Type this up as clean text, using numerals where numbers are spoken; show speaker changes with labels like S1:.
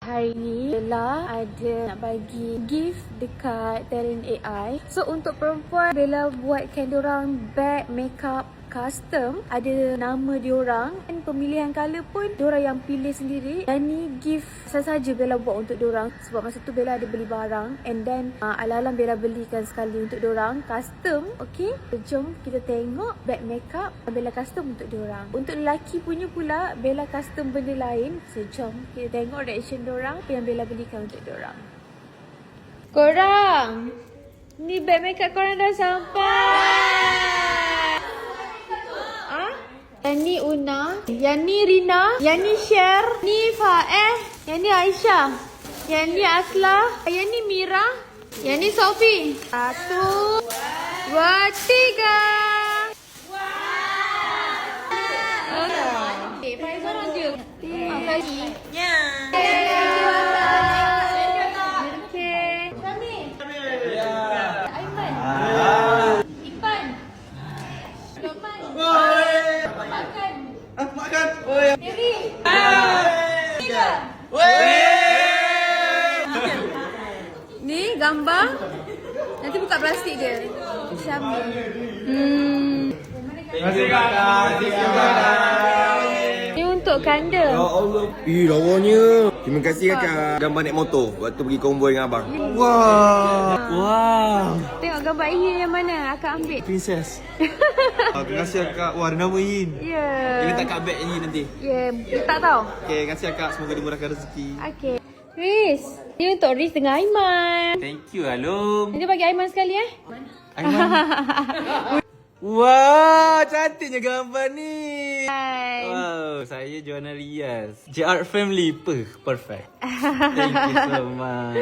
S1: Hari ni Bella ada nak bagi gift dekat Talent AI. So untuk perempuan, Bella buatkan diorang bag makeup custom. Ada nama diorang dan pemilihan colour pun diorang yang pilih sendiri. Dan ni gift saja Bella buat untuk diorang. Sebab masa tu Bella ada beli barang and then alang-alang Bella belikan sekali untuk diorang custom. Okay, jom kita tengok bag makeup yang Bella custom untuk diorang. Untuk lelaki punya pula, Bella custom benda lain. So jom kita tengok reaction diorang yang Bella belikan untuk diorang. Korang, ni bag makeup korang dah sampai. Yang ni Una, yang ni Rina, yang ni Sher, ni Faeh, yang ni Aisyah, yang ni Asla, yang ni Mira, yang ni Sophie. 1, 2, 3. Okay, pakai seorang je. Lagi. Ya. Okay. Aiman. Ipan. Lokman.
S2: Makan. Oh ya.
S1: Terry. Tiga. Ni gambar. Nanti buka plastik dia. Syamil.
S2: Terima kasih kakak.
S1: Ni untuk kanda.
S2: Ya Allah. Lawanya. Terima kasih kakak. Gambar naik motor waktu pergi konvoi dengan abang. Wah.
S1: Tengok gambar Ihin yang mana akak ambil.
S2: Princess. Terima kasih kakak. Wah, ada nama Ihin.
S1: Ya.
S2: Dia letak kat beg ni nanti.
S1: Ya, letak tau.
S2: Okay, terima kasih kakak. Semoga dimurahkan rezeki.
S1: Okey. Riz. Ni untuk Riz dengan Aiman.
S2: Thank you, Alum.
S1: Nanti bagi Aiman sekali
S2: Aiman. Wah, cantiknya gambar ni.
S1: Hai.
S2: Wow, saya Joanna Riaz. JR Family, perfect. Thank you so much.